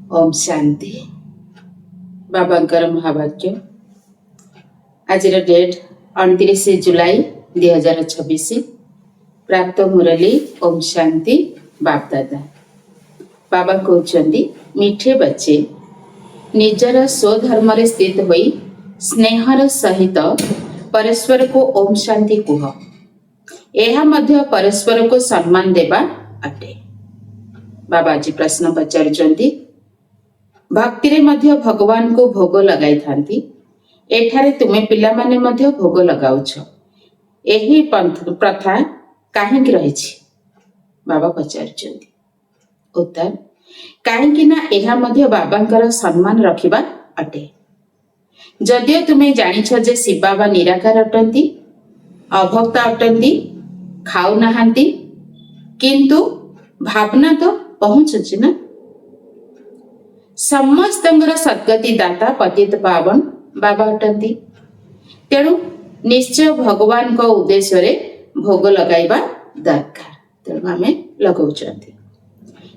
ओम शांति। बाबांकर महावाक्य आज डेट 29 जुलाई 2026। प्राप्त मुरली ओम शांति बापदादा। बाबा कहते मीठे बच्चे निजर स्वधर्म स्थित होई स्नेहर सहित परस्पर को ओम शांति कुह। यह मध्य परस्पर को सम्मान देवा अटे। बाबा आज प्रश्न पचारुचंती भक्ति रे मध्य भगवान को भोग लगाई थांती। एठारे तुमे पिला माने मध्य भोग लगाउछ। एही प्रथा काहेकि रहिछि? बाबा पचारुचंती। उत्तर काहेकि ना एहा मध्य बाबांकर सम्मान रखिबा अटे। जदियो तुमे जानिछ जे शिव बाबा निराकार अटंती, अभक्त अटंती, खाऊ नाहांती, किंतु भावना तो पहुंचुछि ना। समस्तंगर सद्गति दाता पतित पावन बाबा अटंती। तेणु निश्चय भगवान को उद्देश्य रे भोग लगाइबा दरकार। तेणु आमे लगाउछंती।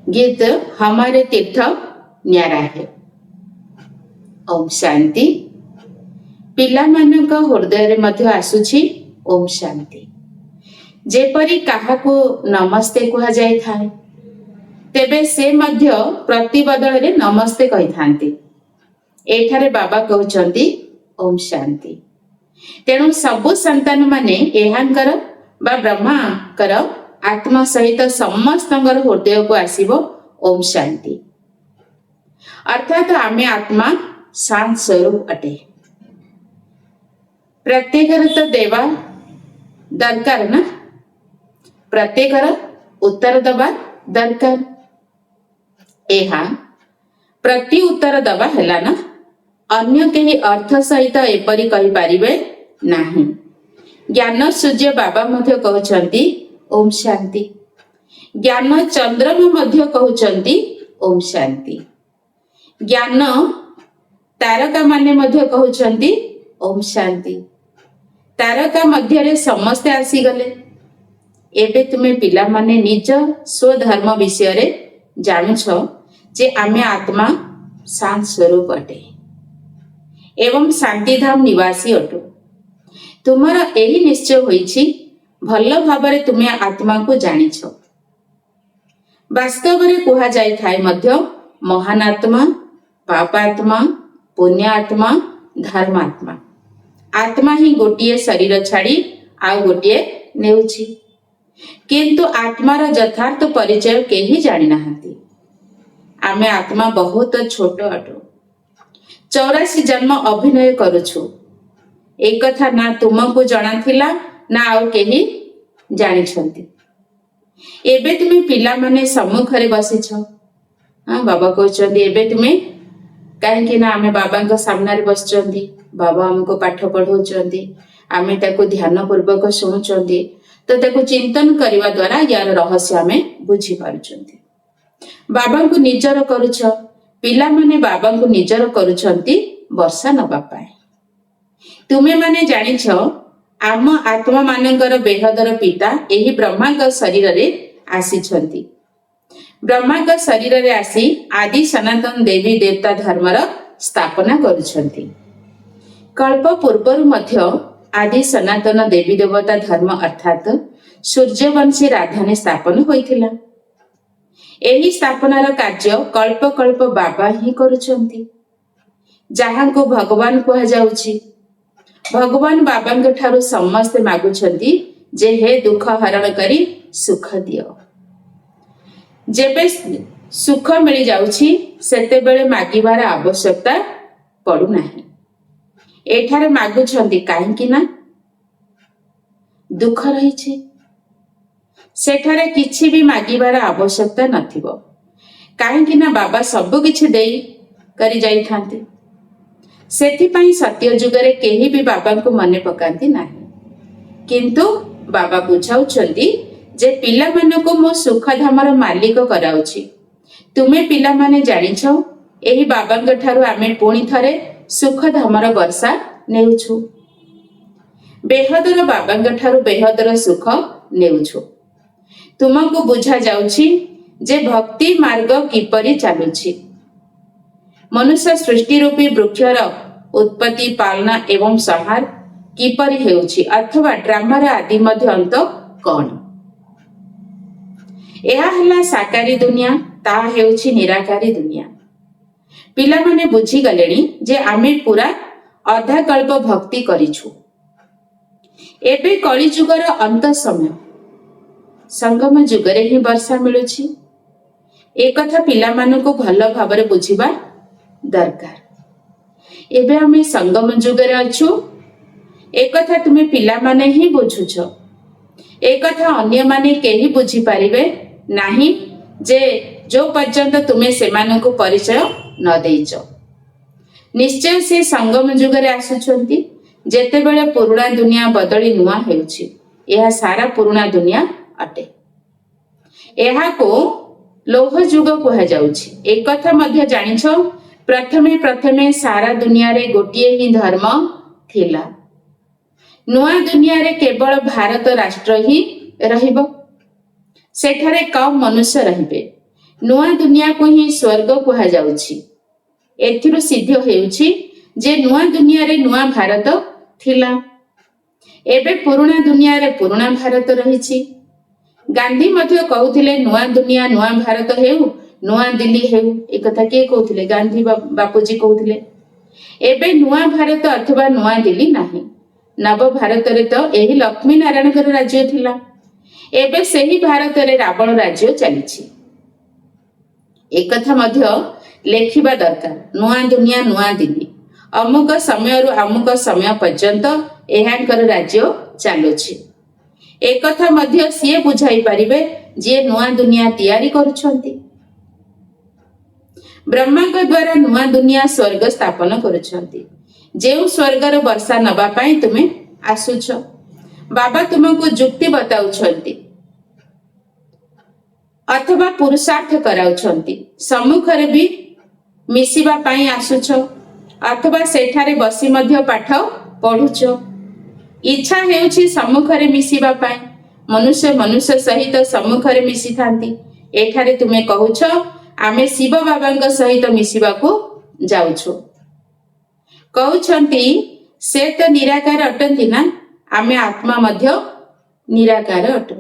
गीत हमारे तीर्थ न्यारा है। ओम शांति। पिला मानक हृदय रे मध्य आसुछि ओम शांति। जेपरि काहाको नमस्ते कुहा जाय थाए, तेबे से मध्य प्रति बदल रे नमस्ते कहि थांती। एठारे बाबा कहउछंती ओम शांति। तेणु सबु संतान माने एहांकर बा ब्रह्माकर आत्मा सहित समस्तंगर हृदय को आसीबो ओम शांति। अर्थात आमे आत्मा शांत स्वरूप अटे। प्रत्येकर तो देवा दरकार ना। प्रत्येकर उत्तर दबा दरकार। एहा प्रति उत्तर दबा हैला ना। अन्य केही अर्थ सहित एपरि कहि पारिबे नाही। ज्ञान सूर्य बाबा मध्य कहउछंती ओम शांति। ज्ञान चंद्रमा मध्य कहउछंती ओम शांति। ज्ञान तारका माने मध्य कहउछंती ओम शांति। तारका मध्य रे समस्ते आसी गले। एबे तुमे पिला माने निज स्वधर्म विषय रे जानुछ जे आमे आत्मा शांत स्वरूप अटे एवं शांतिधाम निवासी अटो। तुमरा एही निश्चय होईछि भल्ल भाबरे तुमे आत्मा को जानिछ। वास्तव रे कुहा जाय थाए मध्य महान आत्मा, पापात्मा, पुण्य आत्मा, धर्मात्मा। आत्मा ही गोटिए शरीर छाड़ी आउ गोटिए नेउछि। किंतु आत्मार यथार्थ परिचय केही जानि नाहांती। आमे आत्मा बहुत छोट अटो। 84 जन्म अभिनय करुछु। एक कथा ना तुमको जଣା थिला ना आउ केही जानिछंती। एबे तुमे पिला माने सम्मुख रे बसिछ। हां बाबा कहउछंती एबे तुमे काहेकि ना आमे बाबांक सामने रे बसचंती। बाबा हमको पाठ पढौचंती। आमे ताको ध्यान पूर्वक सुनुचंती। तो ताको चिंतन करने द्वारा यार रहस्य आमे बुझी पारुचंती। बाबा को निजर करुछ। पिला माने बाबा को निजर करुछंती वर्षा नबा पाए। तुमे माने जानिछ आम आत्मा मानकर बेहदर पिता एही ब्रह्मा का शरीर रे आसीछंती। ब्रह्मा का शरीर रे आसी आदि सनातन देवी देवता धर्मर स्थापना करुछंती। कल्प पूर्वर मध्य आदि सनातन देवी देवता धर्म अर्थात सूर्यवंशी राधाने स्थापन होइथिला। एही स्थापनार कार्य कल्प कल्प बाबा ही करुछंती। जहां को भगवान कहा जाउछि। भगवान बाबांक ठारू समस्ते मागुछंती जे हे दुख हरण करी सुख दियो। जेबे सुख मिली जाउछि सेते बेले मागिबार आवश्यकता पडु नाही। एठारे मागुछंती काहेकि ना दुख रहिछि। सेठारे किछि भी मागिबार आवश्यकता नथिबो। काहेकि ना बाबा सब किछि देई करी जाई थांती। सेथि पई सत्य जुगरे केही भी बाबा को मने पकांती नाही। किंतु बाबा बुझाउछंती जे पिला मानको मो सुख धामर मालिक कराउछि। तुमे पिला माने जानिछ एही बाबांक ठारू आमे पुणी थरे सुख धामर वर्षा नेउछु। बेहदर बाबांक ठारू बेहदर सुख नेउछु। तुमको बुझा जाउछि जे भक्ति मार्ग किपरि चालुछि। ମନୁଷ୍ୟ ସୃଷ୍ଟି ରୂପୀ ବୃକ୍ଷର ଉତ୍ପତ୍ତି, ପାଳନା ଏବଂ ସଂହାର କିପରି ହେଉଛି ଅଥବା ଡ୍ରାମାର ଆଦି ମଧ୍ୟ ଅନ୍ତ କଣ? ଏହା ହେଲା ସାକାରୀ ଦୁନିଆ, ତାହା ହେଉଛି ନିରାକାରୀ ଦୁନିଆ। ପିଲାମାନେ ବୁଝିଗଲେଣି ଯେ ଆମେ ପୁରା ଅଧା କଳ୍ପ ଭକ୍ତି କରିଛୁ। ଏବେ କଳିଯୁଗର ଅନ୍ତ ସମୟ, ସଙ୍ଗମ ଯୁଗରେ ହିଁ ବର୍ଷା ମିଳୁଛି। ଏକଥା ପିଲାମାନଙ୍କୁ ଭଲ ଭାବରେ ବୁଝିବା ଦରକାର। ଏବେ ଆମେ ସଙ୍ଗମ ଯୁଗରେ ଅଛୁ, ଏକଥା ତୁମେ ପିଲାମାନେ ହିଁ ବୁଝୁଛ। ଏକଥା ଅନ୍ୟମାନେ କେହି ବୁଝିପାରିବେ ନାହିଁ ଯେ ଯୋ ପର୍ଯ୍ୟନ୍ତ ତୁମେ ସେମାନଙ୍କୁ ପରିଚୟ ନ ଦେଇଛ। ନିଶ୍ଚୟ ସେ ସଙ୍ଗମ ଯୁଗରେ ଆସୁଛନ୍ତି, ଯେତେବେଳେ ପୁରୁଣା ଦୁନିଆ ବଦଳି ନୂଆ ହେଉଛି। ଏହା ସାରା ପୁରୁଣା ଦୁନିଆ ଅଟେ। ଏହାକୁ ଲୌହ ଯୁଗ କୁହାଯାଉଛି। ଏକଥା ମଧ୍ୟ ଜାଣିଛ, ପ୍ରଥମେ ପ୍ରଥମେ ସାରା ଦୁନିଆରେ ଗୋଟିଏ ହିଁ ଧର୍ମ ଥିଲା। ନୂଆ ଦୁନିଆରେ କେବଳ ଭାରତ ରାଷ୍ଟ୍ର ହିଁ ରହିବ। ସେଠାରେ କମ୍ ମନୁଷ୍ୟ ରହିବେ। ନୂଆ ଦୁନିଆକୁ ହିଁ ସ୍ୱର୍ଗ କୁହାଯାଉଛି। ଏଥିରୁ ସିଦ୍ଧ ହେଉଛି ଯେ ନୂଆ ଦୁନିଆରେ ନୂଆ ଭାରତ ଥିଲା। ଏବେ ପୁରୁଣା ଦୁନିଆରେ ପୁରୁଣା ଭାରତ ରହିଛି। ଗାନ୍ଧୀ ମଧ୍ୟ କହୁଥିଲେ ନୂଆ ଦୁନିଆ ନୂଆ ଭାରତ ହେଉ, ନୂଆ ଦିଲ୍ଲୀ ହେଉ। ଏକଥା କିଏ କହୁଥିଲେ? ଗାନ୍ଧୀ ବାପୁଜୀ କହୁଥିଲେ। ଏବେ ନୂଆ ଭାରତ ଅଥବା ନୂଆ ଦିଲ୍ଲୀ ନାହିଁ। ନବ ଭାରତରେ ତ ଏହି ଲକ୍ଷ୍ମୀ ନାରାୟଣଙ୍କର ରାଜ୍ୟ ଥିଲା। ଏବେ ସେହି ଭାରତରେ ରାବଣ ରାଜ୍ୟ ଚାଲିଛି। ଏକଥା ମଧ୍ୟ ଲେଖିବା ଦରକାର। ନୂଆ ଦୁନିଆ ନୂଆ ଦିଲ୍ଲୀ, ଅମୁକ ସମୟରୁ ଅମୁକ ସମୟ ପର୍ଯ୍ୟନ୍ତ ଏହାଙ୍କର ରାଜ୍ୟ ଚାଲୁଛି। ଏକଥା ମଧ୍ୟ ସିଏ ବୁଝାଇ ପାରିବେ ଯିଏ ନୂଆ ଦୁନିଆ ତିଆରି କରୁଛନ୍ତି। ବ୍ରହ୍ମାଙ୍କ ଦ୍ୱାରା ନୂଆ ଦୁନିଆ ସ୍ୱର୍ଗ ସ୍ଥାପନ କରୁଛନ୍ତି। ଯେଉଁ ସ୍ୱର୍ଗର ବର୍ଷା ନେବା ପାଇଁ ତୁମେ ଆସୁଛ, ବାବା ତୁମକୁ ଯୁକ୍ତି ବତାଉଛନ୍ତି ଅଥବା ପୁରୁଷାର୍ଥ କରାଉଛନ୍ତି। ସମ୍ମୁଖରେ ବି ମିଶିବା ପାଇଁ ଆସୁଛ ଅଥବା ସେଠାରେ ବସି ମଧ୍ୟ ପାଠ ପଢୁଛ। ଇଚ୍ଛା ହେଉଛି ସମ୍ମୁଖରେ ମିଶିବା ପାଇଁ। ମନୁଷ୍ୟ ମନୁଷ୍ୟ ସହିତ ସମ୍ମୁଖରେ ମିଶିଥାନ୍ତି। ଏଠାରେ ତୁମେ କହୁଛ ଆମେ ଶିବ ବାବାଙ୍କ ସହିତ ମିଶିବାକୁ ଯାଉଛୁ। କହୁଛନ୍ତି ସେ ତ ନିରାକାର ଅଟନ୍ତି ନା, ଆମେ ଆତ୍ମା ମଧ୍ୟ ନିରାକାର ଅଟୁ।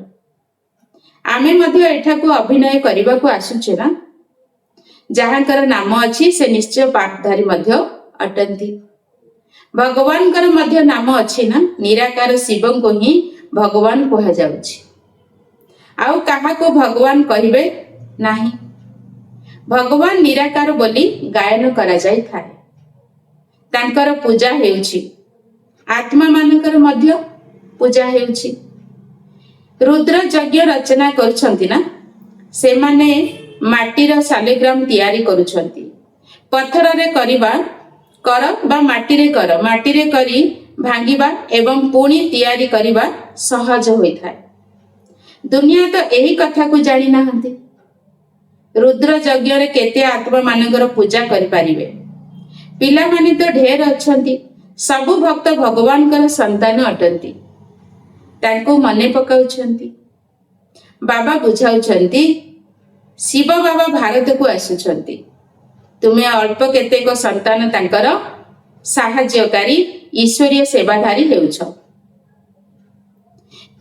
ଆମେ ମଧ୍ୟ ଏଠାକୁ ଅଭିନୟ କରିବାକୁ ଆସୁଛେ ନା। ଯାହାଙ୍କର ନାମ ଅଛି ସେ ନିଶ୍ଚୟ ପାଠଧାରୀ ମଧ୍ୟ ଅଟନ୍ତି। ଭଗବାନଙ୍କର ମଧ୍ୟ ନାମ ଅଛି ନା। ନିରାକାର ଶିବଙ୍କୁ ହିଁ ଭଗବାନ କୁହାଯାଉଛି। ଆଉ କାହାକୁ ଭଗବାନ କହିବେ ନାହିଁ। ଭଗବାନ ନିରାକାର ବୋଲି ଗାୟନ କରାଯାଇଥାଏ। ତାଙ୍କର ପୂଜା ହେଉଛି। ଆତ୍ମା ମାନଙ୍କର ମଧ୍ୟ ପୂଜା ହେଉଛି। ରୁଦ୍ର ଯଜ୍ଞ ରଚନା କରୁଛନ୍ତି ନା, ସେମାନେ ମାଟିର ଶାଲିଗ୍ରାମ ତିଆରି କରୁଛନ୍ତି। ପଥରରେ କର ବା ମାଟିରେ କର, ମାଟିରେ କରି ଭାଙ୍ଗିବା ଏବଂ ପୁଣି ତିଆରି କରିବା ସହଜ ହୋଇଥାଏ। ଦୁନିଆ ତ ଏହି କଥାକୁ ଜାଣି ନାହାନ୍ତି। ରୁଦ୍ର ଯଜ୍ଞରେ କେତେ ଆତ୍ମା ମାନଙ୍କର ପୂଜା କରିପାରିବେ? ପିଲାମାନେ ତ ଢେର ଅଛନ୍ତି। ସବୁ ଭକ୍ତ ଭଗବାନଙ୍କର ସନ୍ତାନ ଅଟନ୍ତି। ତାଙ୍କୁ ମନେ ପକାଉଛନ୍ତି। ବାବା ବୁଝାଉଛନ୍ତି ଶିବ ବାବା ଭାରତକୁ ଆସୁଛନ୍ତି। ତୁମେ ଅଳ୍ପ କେତେକ ସନ୍ତାନ ତାଙ୍କର ସାହାଯ୍ୟକାରୀ ଈଶ୍ୱରୀୟ ସେବାଧାରୀ ହେଉଛ।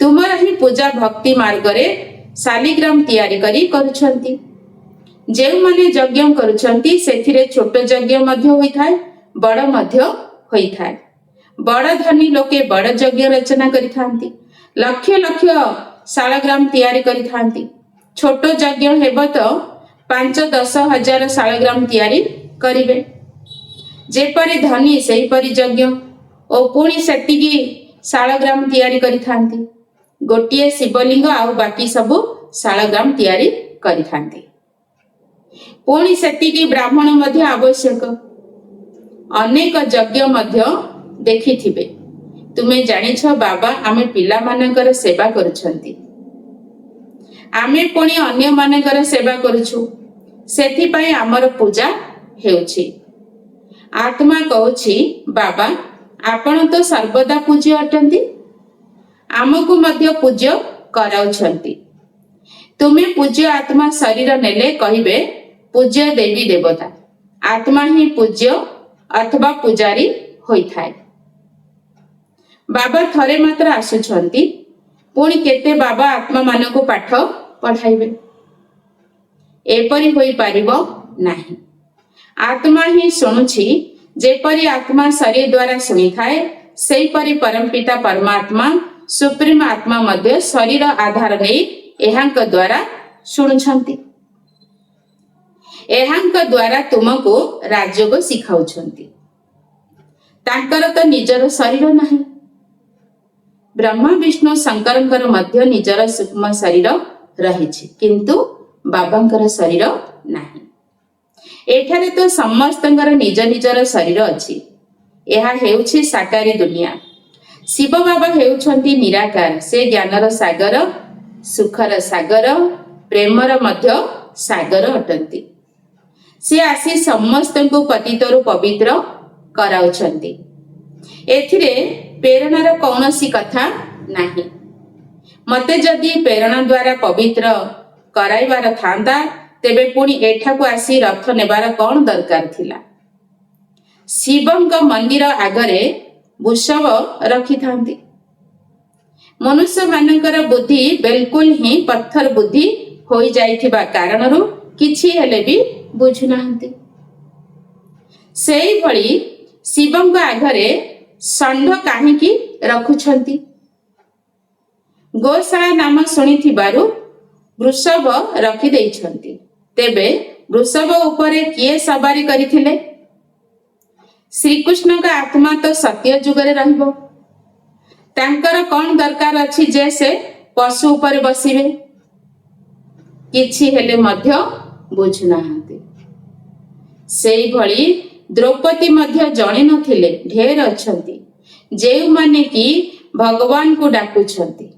ତୁମର ହିଁ ପୂଜା ଭକ୍ତି ମାର୍ଗରେ ଶାଲିଗ୍ରାମ ତିଆରି କରି କରୁଛନ୍ତି। ଯେଉଁମାନେ ଯଜ୍ଞ କରୁଛନ୍ତି ସେଥିରେ ଛୋଟ ଯଜ୍ଞ ମଧ୍ୟ ହୋଇଥାଏ, ବଡ଼ ମଧ୍ୟ ହୋଇଥାଏ। ବଡ଼ ଧନୀ ଲୋକେ ବଡ଼ ଯଜ୍ଞ ରଚନା କରିଥାନ୍ତି। ଲକ୍ଷ ଲକ୍ଷ ଶାଳଗ୍ରାମ ତିଆରି କରିଥାନ୍ତି। ଛୋଟ ଯଜ୍ଞ ହେବ ତ 5-10 ହଜାର ଶାଳଗ୍ରାମ ତିଆରି କରିବେ। ଯେପରି ଧନୀ ସେହିପରି ଯଜ୍ଞ ଓ ପୁଣି ସେତିକି ଶାଳଗ୍ରାମ ତିଆରି କରିଥାନ୍ତି। ଗୋଟିଏ ଶିବଲିଙ୍ଗ ଆଉ ବାକି ସବୁ ଶାଳଗ୍ରାମ ତିଆରି କରିଥାନ୍ତି। ପୁଣି ସେତିକି ବ୍ରାହ୍ମଣ ମଧ୍ୟ ଆବଶ୍ୟକ। ଅନେକ ଯଜ୍ଞ ମଧ୍ୟ ଦେଖିଥିବେ। ତୁମେ ଜାଣିଛ ବାବା ଆମେ ପିଲାମାନଙ୍କର ସେବା କରୁଛନ୍ତି। ଆମେ ପୁଣି ଅନ୍ୟମାନଙ୍କର ସେବା କରୁଛୁ। ସେଥିପାଇଁ ଆମର ପୂଜା ହେଉଛି। ଆତ୍ମା କହୁଛି ବାବା ଆପଣ ତ ସର୍ବଦା ପୂଜ୍ୟ ଅଟନ୍ତି, ଆମକୁ ମଧ୍ୟ ପୂଜ୍ୟ କରାଉଛନ୍ତି। ତୁମେ ପୂଜ୍ୟ ଆତ୍ମା ଶରୀର ନେଲେ କହିବେ ପୂଜ୍ୟ ଦେବୀ ଦେବତା। आत्मा ही पूज्य अथवा पूजारी होइथाए। बाबा थरे मात्र आसुछंती, पुणी केते बाबा आत्मा मानकु पाठ पढ़ाइबे? एपरि होई पारिबो नाही। आत्मा ही शुणुछि, जेपरि आत्मा शरीर द्वारा शुणी थाए, सेहीपरि परमपिता परमात्मा सुप्रीम आत्मा मध्य शरीर आधार नहीं एहांक द्वारा शुणुछंती। एहांक द्वारा तुमको राजयोग शिखाउछंती। तांकर तो निजर शरीर नाही। ब्रह्मा विष्णु शंकरंकर मध्य निजर सूक्ष्म शरीर रहिछि, किंतु बाबांकर शरीर नाही। एठारे तो समस्तंकर निज निजर शरीर अछि। एहा हेउछि साकारी दुनिया। शिव बाबा हेउछंती निराकार। से ज्ञानर सागर, सुखर सागर, प्रेमर मध्य सागर अटंती। से आसी समस्तंकु पतितरु पवित्र कराउछंती। एथिरे प्रेरणार कौनसी कथा नाही। मते जदि प्रेरणा द्वारा पवित्र कराइबार थांदा, तेबे पुणी एठाकु आसी रथ नेबार कौन दरकार थिला? शिवंक मंदिर आगरे वृषभ रखी थांती। मनुष्य मानकर बुद्धि बिल्कुल ही पत्थर बुद्धि होई जाइथिबा कारणरु किछि हेले भी बुझु नाहंती। सेही भली शिवंक आगरे षंढ काहींकी रखुछंती? गोशाला नाम शुणिथिबारु वृषभ रखी देइछंती। तेबे वृषभ उपरे किए सवारी करिथिले? श्रीकृष्ण का आत्मा तो सत्य जुगरे रहिबो। तांकर कौन दरकार अछि जे से पशु उपरे बसिबे? किछि हेले मध्य बुझु नाहंती। सेही भली द्रौपदी मध्य जणे नथिले, ढेर अछंती जेउ माने कि भगवान को डाकुछंती।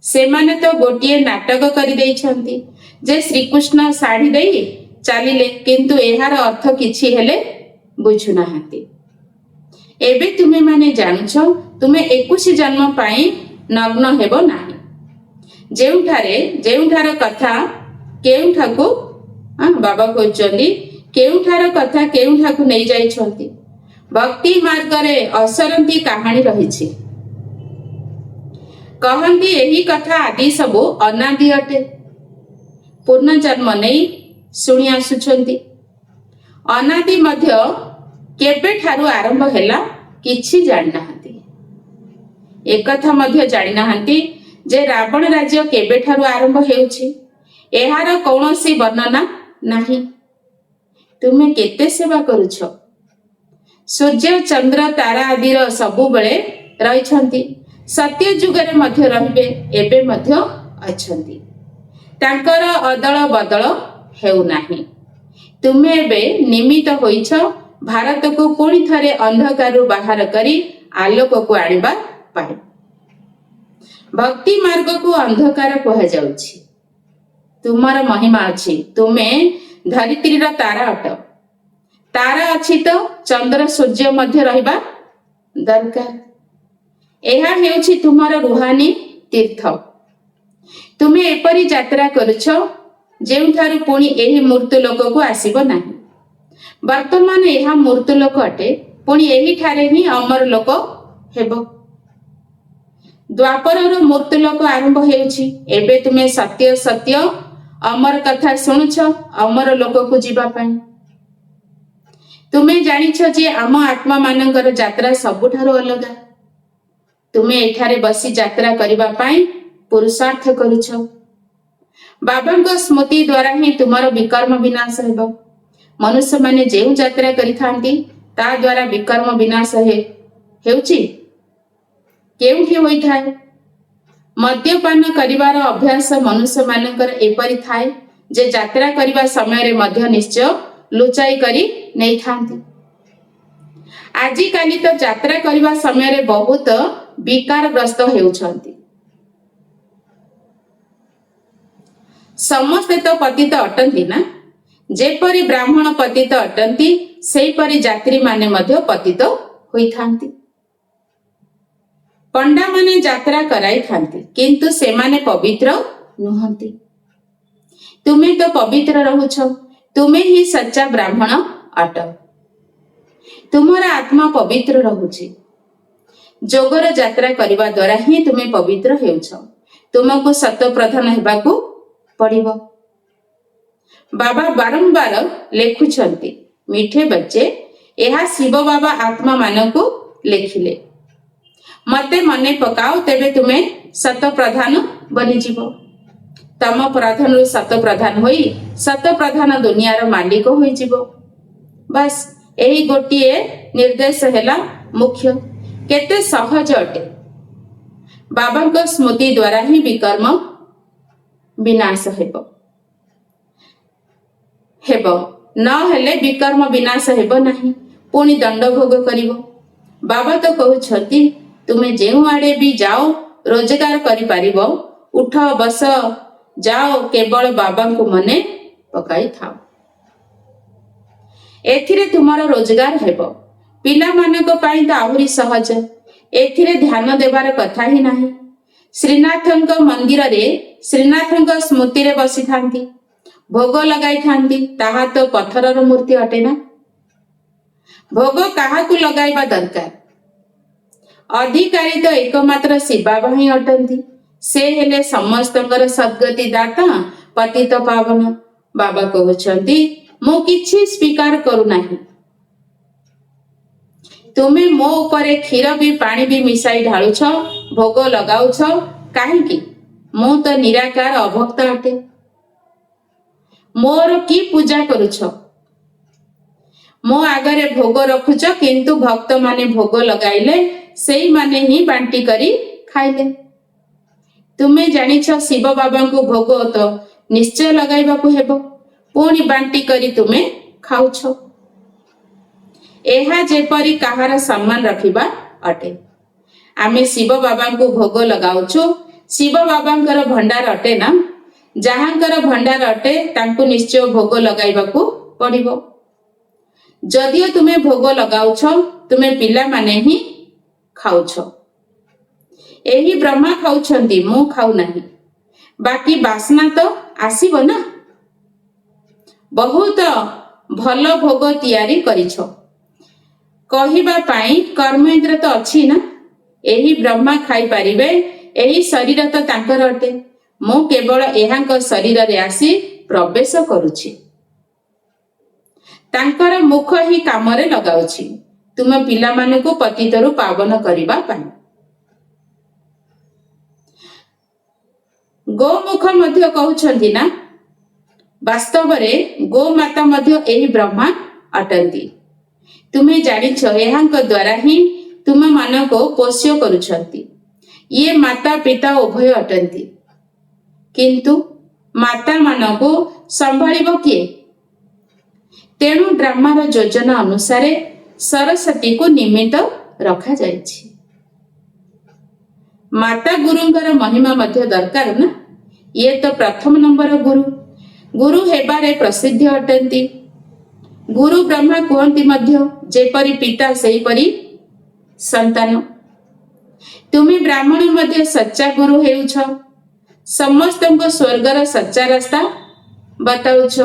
सेमाने तो गोटिए नाटक करि देइछंती जे श्रीकृष्ण साड़ी देई चालिले, किंतु एहार अर्थ किछि हेले बुझु नाहंती। एबे तुमे माने जानुछ, तुमे 21 जन्म पाई नग्न हेबो नाही। जेउठार कथा केउठाकु बाबा कहउचंदी, केउठार कथा केउठाकु नै जाइछंती। भक्ति मार्ग रे असरंती कहानी रहिछि। कहंती एही कथा आदि सबो अनादि अटे। पूर्ण जन्म नहीं शुणी आसुछंती। अनादि मध्य केबे ठारू आरंभ हैला किछि जानि नाहंती। एक कथा मध्य जानि नाहंती जे रावण राज्य केबे ठारू आरंभ हेउछि। एहार कौनसी वर्णना नाही। तुमे केते सेवा करूछ? सूर्य चंद्र तारा आदि सबु बेले रहिछंती। सत्य जुगरे मध्य रहिबे, एबे मध्य अछंती। तांकर अदल बदल हेउ नाही। तुमे एबे निमित्त होइछ भारत को पुणी थरे अंधकारु बाहर करी आलोक को आनिबा पाए। भक्ति मार्ग को अंधकार कहा जाउछि। तुमर महिमा अछि। तुमे धरित्रीर तारा अट। तारा अछि तो चंद्र सूर्य मध्य रहिबा दरकार। एहा हेउछि तुमर रुहानी तीर्थ। तुमे एपरि यात्रा करुछ जेउठारु पुणी एही मृत्यु लोक को आसीबो नाही। वर्तमान एहा मृत्यु लोक अटे, पुणी एही ठारे ही अमर लोक हेबो। द्वापरर मृत्यु लोक आरंभ हेउछि। एबे तुमे सत्य सत्य अमर कथा शुणुछ अमर लोक को जीवा पाई। तुमे जानिछ जे आम आत्मा मानकर यात्रा सबुठारु अलगा। तुमे एठारे बसी यात्रा करिबा पाई पुरुषार्थ करुछ। बाबांको स्मृति द्वारा ही तुमर विकर्म विनाश हेबो। मनुष्य माने जेउ यात्रा करिथांती ता द्वारा विकर्म विनाश हेउछि केउठी होइथाय? मद्यपान करिवार अभ्यास मनुष्य मानकर एपरि थाए जे यात्रा करिबा समय रे मध्य निश्चय लुचाई करी नै थांती। आजि काली तो यात्रा करिबा समय रे बहुत विकारग्रस्त हेउछंती। समस्ते तो पतित अटंती ना। जेपरि ब्राह्मण पतित अटंती, सेहीपरि यात्री माने मध्य पतित होइथांती। पंडा माने यात्रा कराई थांती, किंतु से माने पवित्र नुहंती। तुमे तो पवित्र रहुछ। ତୁମେ ହିଁ ସଚ୍ଚା ବ୍ରାହ୍ମଣ ଅଟ। ତୁମର ଆତ୍ମା ପବିତ୍ର ରହୁଛି। ଯୋଗର ଯାତ୍ରା କରିବା ଦ୍ୱାରା ହିଁ ତୁମେ ପବିତ୍ର ହେଉଛ। ତୁମକୁ ସତ ପ୍ରଧାନ ହେବାକୁ ପଡ଼ିବ। ବାବା ବାରମ୍ବାର ଲେଖୁଛନ୍ତି, ମିଠେ ବଚ୍ଚେ, ଏହା ଶିବ ବାବା ଆତ୍ମା ମାନଙ୍କୁ ଲେଖିଲେ, ମତେ ମନେ ପକାଅ, ତେବେ ତୁମେ ସତ ପ୍ରଧାନ ବନିଯିବ। ତମ ପ୍ରଧାନରୁ ସତ ପ୍ରଧାନ ହୋଇ ସତ ପ୍ରଧାନ ଦୁନିଆର ମାଲିକ ହୋଇଯିବ। ବାସ୍ ଏହି ଗୋଟିଏ ନିର୍ଦ୍ଦେଶ ହେଲା ମୁଖ୍ୟ। କେତେ ସହଜ ଅଟେ। ବାବାଙ୍କ ସ୍ମୃତି ଦ୍ୱାରା ହିଁ ବିକର୍ମ ବିନାଶ ହେବ। ନହେଲେ ବିକର୍ମ ବିନାଶ ହେବ ନାହିଁ, ପୁଣି ଦଣ୍ଡ ଭୋଗ କରିବ। ବାବା ତ କହୁଛନ୍ତି, ତୁମେ ଯେଉଁଆଡ଼େ ବି ଯାଅ ରୋଜଗାର କରିପାରିବ। ଉଠ ବସ ଯାଅ, କେବଳ ବାବାଙ୍କୁ ମନେ ପକାଇଥାଅ। ଏଥିରେ ତୁମର ରୋଜଗାର ହେବ। ପିଲାମାନଙ୍କ ପାଇଁ ତ ଆହୁରି ସହଜ। ଏଥିରେ ଧ୍ୟାନ ଦେବାର କଥା ହିଁ ନାହିଁ। ଶ୍ରୀନାଥଙ୍କ ମନ୍ଦିରରେ ଶ୍ରୀନାଥଙ୍କ ସ୍ମୃତିରେ ବସିଥାନ୍ତି, ଭୋଗ ଲଗାଇଥାନ୍ତି। ତାହା ତ ପଥରର ମୂର୍ତ୍ତି ଅଟେ ନା। ଭୋଗ କାହାକୁ ଲଗାଇବା ଦରକାର? ଅଧିକାରୀ ତ ଏକମାତ୍ର ଶିବ ବାବା ହିଁ ଅଟନ୍ତି। ସେ ହେଲେ ସମସ୍ତଙ୍କର ସଦ୍ଗତି ଦାତା, ପତିତ ପାବନ। ବାବା କହୁଛନ୍ତି, ମୁଁ କିଛି ସ୍ୱୀକାର କରୁନାହିଁ। ତୁମେ ମୋ ଉପରେ କ୍ଷୀର ବି ପାଣି ବି ମିଶାଇ ଢାଳୁଛ, ଭୋଗ ଲଗାଉଛ କାହିଁକି? ମୁଁ ତ ନିରାକାର ଅଭକ୍ତ ଅଟେ। ମୋର କି ପୂଜା କରୁଛ? ମୋ ଆଗରେ ଭୋଗ ରଖୁଛ, କିନ୍ତୁ ଭକ୍ତମାନେ ଭୋଗ ଲଗାଇଲେ ସେଇମାନେ ହିଁ ବାଣ୍ଟି କରି ଖାଇଲେ। ତୁମେ ଜାଣିଛ ଶିବ ବାବାଙ୍କୁ ଭୋଗ ତ ନିଶ୍ଚୟ ଲଗାଇବାକୁ ହେବ, ପୁଣି ବାଣ୍ଟି କରି ତୁମେ ଖାଉଛ। ଏହା ଯେପରି କାହାର ସମ୍ମାନ ରଖିବା ଅଟେ। ଆମେ ଶିବ ବାବାଙ୍କୁ ଭୋଗ ଲଗାଉଛୁ, ଶିବ ବାବାଙ୍କର ଭଣ୍ଡାର ଅଟେ ନା। ଯାହାଙ୍କର ଭଣ୍ଡାର ଅଟେ ତାଙ୍କୁ ନିଶ୍ଚୟ ଭୋଗ ଲଗାଇବାକୁ ପଡ଼ିବ। ଯଦିଓ ତୁମେ ଭୋଗ ଲଗାଉଛ, ତୁମେ ପିଲାମାନେ ହିଁ ଖାଉଛ। ଏହି ବ୍ରହ୍ମା ଖାଉଛନ୍ତି, ମୁଁ ଖାଉନାହିଁ। ବାକି ବାସ୍ନା ତ ଆସିବ ନା। ବହୁତ ଭଲ ଭୋଗ ତିଆରି କରିଛ। କହିବା ପାଇଁ କର୍ମେନ୍ଦ୍ର ତ ଅଛି ନା। ଏହି ବ୍ରହ୍ମା ଖାଇପାରିବେ, ଏହି ଶରୀର ତ ତାଙ୍କର ଅଟେ। ମୁଁ କେବଳ ଏହାଙ୍କ ଶରୀରରେ ଆସି ପ୍ରବେଶ କରୁଛି। ତାଙ୍କର ମୁଖ ହିଁ କାମରେ ଲଗାଉଛି, ତୁମ ପିଲାମାନଙ୍କୁ ପତିତରୁ ପାବନ କରିବା ପାଇଁ। ଗୋମୁଖ ମଧ୍ୟ କହୁଛନ୍ତି ନା। ବାସ୍ତବରେ ଗୋମାତା ମଧ୍ୟ ଏହି ବ୍ରହ୍ମା ଅଟନ୍ତି। ତୁମେ ଜାଣିଛ, ଏହାଙ୍କ ଦ୍ୱାରା ହିଁ ତୁମମାନଙ୍କୁ ପୋଷ୍ୟ କରୁଛନ୍ତି। ଇଏ ମାତା ପିତା ଉଭୟ ଅଟନ୍ତି। କିନ୍ତୁ ମାତାମାନଙ୍କୁ ସମ୍ଭାଳିବ କିଏ? ତେଣୁ ଡ୍ରାମାର ଯୋଜନା ଅନୁସାରେ ସରସ୍ୱତୀକୁ ନିମିତ୍ତ ରଖାଯାଇଛି। ମାତା ଗୁରୁଙ୍କର ମହିମା ମଧ୍ୟ ଦରକାର ନା। ଇଏ ତ ପ୍ରଥମ ନମ୍ବର ଗୁରୁ। ଗୁରୁ ହେବାରେ ପ୍ରସିଦ୍ଧ ଅଟନ୍ତି। ଗୁରୁ ବ୍ରହ୍ମା କୁହନ୍ତି ମଧ୍ୟ, ଯେପରି ପିତା ସେହିପରି ସନ୍ତାନ। ତୁମେ ବ୍ରାହ୍ମଣ ମଧ୍ୟ ସଚ୍ଚା ଗୁରୁ ହେଉଛ। ସମସ୍ତଙ୍କୁ ସ୍ୱର୍ଗର ସଚ୍ଚା ରାସ୍ତା ବତାଉଛ।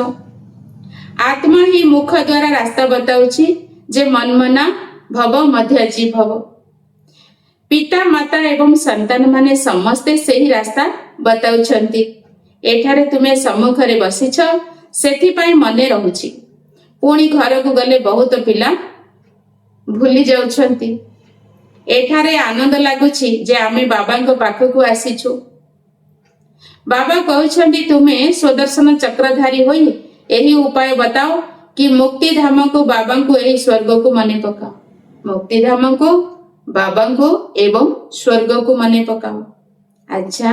ଆତ୍ମା ହିଁ ମୁଖ ଦ୍ୱାରା ରାସ୍ତା ବତାଉଛି, ଯେ ମନ୍ମନା ଭବ ମଧ୍ୟାଜି ଭବ। ପିତା ମାତା ଏବଂ ସନ୍ତାନ ମାନେ ସମସ୍ତେ ସେହି ରାସ୍ତା ବତାଉଛନ୍ତି। ଏଠାରେ ତୁମେ ସମ୍ମୁଖରେ ବସିଛ, ସେଥିପାଇଁ ମନେ ରହୁଛି। ପୁଣି ଘରକୁ ଗଲେ ବହୁତ ପିଲା ଭୁଲି ଯାଉଛନ୍ତି। ଏଠାରେ ଆନନ୍ଦ ଲାଗୁଛି ଯେ ଆମେ ବାବାଙ୍କ ପାଖକୁ ଆସିଛୁ। ବାବା କହୁଛନ୍ତି, ତୁମେ ସ୍ୱଦର୍ଶନ ଚକ୍ରଧାରୀ ହୋଇ ଏହି ଉପାୟ ବତାଅ କି ମୁକ୍ତିଧାମକୁ ବାବାଙ୍କୁ ଏହି ସ୍ୱର୍ଗକୁ ମନେ ପକାଅ। ମୁକ୍ତିଧାମକୁ ବାବାଙ୍କୁ ଏବଂ ସ୍ୱର୍ଗକୁ ମନେ ପକାଅ। ଆଚ୍ଛା,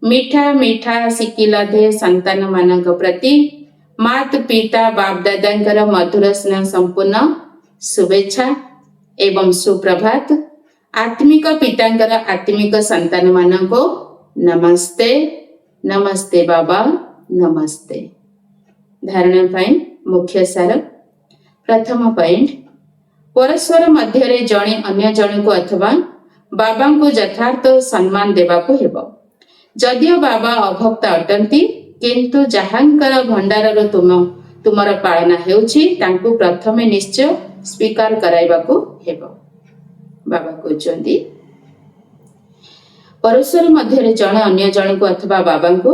ମିଠା ମିଠା ଶିଖିଲ ଦେ ସନ୍ତାନ ମାନଙ୍କ ପ୍ରତି ମାତ ପିତା ବାପ ଦାଦାଙ୍କର ମଧୁର ସ୍ନେହ ସମ୍ପୂର୍ଣ୍ଣ ଶୁଭେଚ୍ଛା ଏବଂ ସୁପ୍ରଭାତ। ଆତ୍ମିକ ପିତାଙ୍କର ଆତ୍ମିକ ସନ୍ତାନ ମାନଙ୍କୁ ନମସ୍ତେ। ନମସ୍ତେ ବାବା, ନମସ୍ତେ। ଧାରଣା ପାଇଁ ମୁଖ୍ୟ ସାର। ପ୍ରଥମ ପଏଣ୍ଟ, ପରସ୍ପର ମଧ୍ୟରେ ଜଣେ ଅନ୍ୟ ଜଣଙ୍କୁ ଅଥବା ବାବାଙ୍କୁ ଯଥାର୍ଥ ସମ୍ମାନ ଦେବାକୁ ହେବ। ଯଦିଓ ବାବା ଅଭକ୍ତ ଅଟନ୍ତି, କିନ୍ତୁ ଯାହାଙ୍କର ଭଣ୍ଡାରରୁ ତୁମର ପାଳନା ହେଉଛି ତାଙ୍କୁ ପ୍ରଥମେ ନିଶ୍ଚୟ ସ୍ୱୀକାର କରାଇବାକୁ ହେବ। ବାବା କହୁଛନ୍ତି ପରସ୍ପର ମଧ୍ୟରେ ଜଣେ ଅନ୍ୟ ଜଣଙ୍କୁ ଅଥବା ବାବାଙ୍କୁ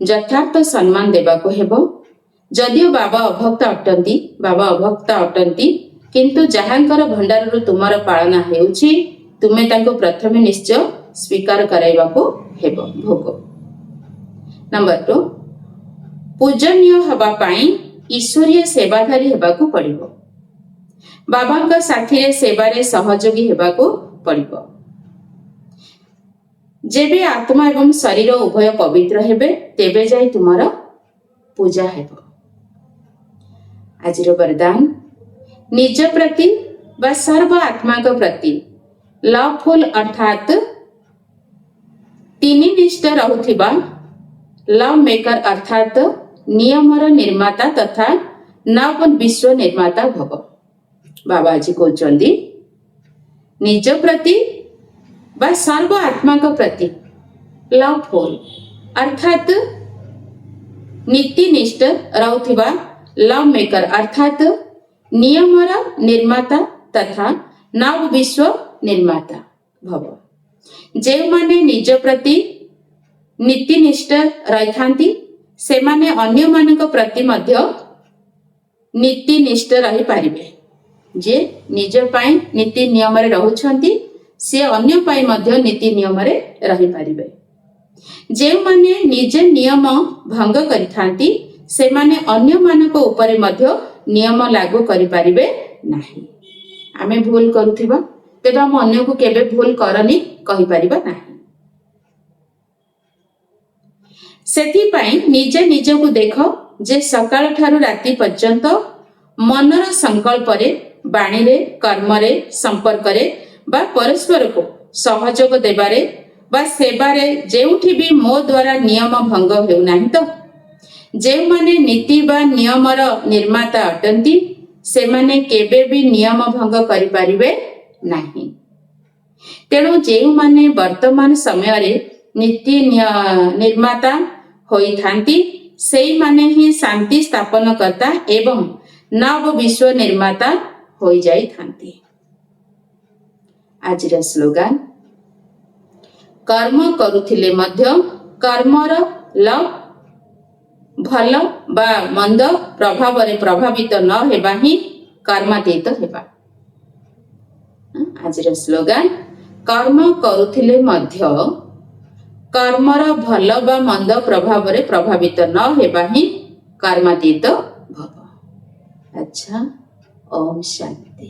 ଯଥାର୍ଥ ସମ୍ମାନ ଦେବାକୁ ହେବ। ଯଦିଓ ବାବା ଅଭକ୍ତ ଅଟନ୍ତି କିନ୍ତୁ ଯାହାଙ୍କର ଭଣ୍ଡାରରୁ ତୁମର ପାଳନା ହେଉଛି ତୁମେ ତାଙ୍କୁ ପ୍ରଥମେ ନିଶ୍ଚୟ ସ୍ୱୀକାର କରାଇବାକୁ ହେବ। ଭୋଗ। ନମ୍ବର 2, ପୂଜନୀୟ ହେବା ପାଇଁ ଈଶ୍ୱରୀୟ ସେବାଧାରୀ ହେବାକୁ ପଡ଼ିବ। ବାବାଙ୍କ ସାଥିରେ ସେବାରେ ସହଯୋଗୀ ହେବାକୁ ପଡ଼ିବ। ଯେବେ ଆତ୍ମା ଏବଂ ଶରୀର ଉଭୟ ପବିତ୍ର ହେବେ ତେବେ ଯାଇ ତୁମର ପୂଜା ହେବ। ଆଜିର ବରଦାନ, ନିଜ ପ୍ରତି ବା ସର୍ବ ଆତ୍ମାଙ୍କ ପ୍ରତି ଲଭଫୁଲ ଅର୍ଥାତ୍ ତିନି ନିଷ୍ଠ ରହୁଥିବା ଲଭ୍ ମେକର ଅର୍ଥାତ୍ ନିୟମର ନିର୍ମାତା ତଥା ନବ ବିଶ୍ୱ ନିର୍ମାତା ଭବ। ବାବା ଆଜି କହୁଛନ୍ତି ନିଜ ପ୍ରତି ବା ସର୍ବ ଆତ୍ମାଙ୍କ ପ୍ରତି ଲଭଫୁଲ ଅର୍ଥାତ୍ ନୀତିନିଷ୍ଠ ରହୁଥିବା ଲଭ୍ ମେକର ଅର୍ଥାତ୍ ନିୟମର ନିର୍ମାତା ତଥା ନବ ବିଶ୍ୱ ନିର୍ମାତା ଭବ। ଯେଉଁମାନେ ନିଜ ପ୍ରତି ନୀତିନିଷ୍ଠ ରହିଥାନ୍ତି ସେମାନେ ଅନ୍ୟମାନଙ୍କ ପ୍ରତି ମଧ୍ୟ ନୀତିନିଷ୍ଠ ରହିପାରିବେ। ଯେ ନିଜ ପାଇଁ ନୀତି ନିୟମରେ ରହୁଛନ୍ତି ସେ ଅନ୍ୟ ପାଇଁ ମଧ୍ୟ ନୀତି ନିୟମରେ ରହିପାରିବେ। ଯେଉଁମାନେ ନିଜ ନିୟମ ଭଙ୍ଗ କରିଥାନ୍ତି ସେମାନେ ଅନ୍ୟମାନଙ୍କ ଉପରେ ମଧ୍ୟ ନିୟମ ଲାଗୁ କରିପାରିବେ ନାହିଁ। ଆମେ ଭୁଲ କରୁଥିବା ତେବେ ଆମେ ଅନ୍ୟକୁ କେବେ ଭୁଲ କରନି କହିପାରିବା ନାହିଁ। ସେଥିପାଇଁ ନିଜେ ନିଜକୁ ଦେଖ ଯେ ସକାଳ ଠାରୁ ରାତି ପର୍ଯ୍ୟନ୍ତ ମନର ସଂକଳ୍ପରେ, ବାଣୀରେ, କର୍ମରେ, ସମ୍ପର୍କରେ ବା ପରସ୍ପରକୁ ସହଯୋଗ ଦେବାରେ ବା ସେବାରେ ଯେଉଁଠି ବି ମୋ ଦ୍ୱାରା ନିୟମ ଭଙ୍ଗ ହେଉନାହିଁ ତ। ଯେଉଁମାନେ ନୀତି ବା ନିୟମର ନିର୍ମାତା ଅଟନ୍ତି ସେମାନେ କେବେ ବି ନିୟମ ଭଙ୍ଗ କରିପାରିବେ ନାହିଁ। ତେଣୁ ଯେଉଁମାନେ ବର୍ତ୍ତମାନ ସମୟରେ ନୀତି ନିର୍ମାତା ହୋଇଥାନ୍ତି ସେଇମାନେ ହିଁ ଶାନ୍ତି ସ୍ଥାପନକର୍ତ୍ତା ଏବଂ ନବ ବିଶ୍ୱ ନିର୍ମାତା ହୋଇଯାଇଥାନ୍ତି। ଆଜିର ସ୍ଲୋଗାନ, କର୍ମ କରୁଥିଲେ ମଧ୍ୟ କର୍ମର ଭଲ ବା ମନ୍ଦ ପ୍ରଭାବରେ ପ୍ରଭାବିତ ନ ହେବା ହିଁ କର୍ମାତୀତ ହେବା। ଆଜିର ସ୍ଲୋଗାନ, କର୍ମ କରୁଥିଲେ ମଧ୍ୟ କର୍ମର ଭଲ ବା ମନ୍ଦ ପ୍ରଭାବରେ ପ୍ରଭାବିତ ନ ହେବା ହିଁ କର୍ମାତୀତ ଭବ। ଆଚ୍ଛା, ଓମ୍ ଶାନ୍ତି।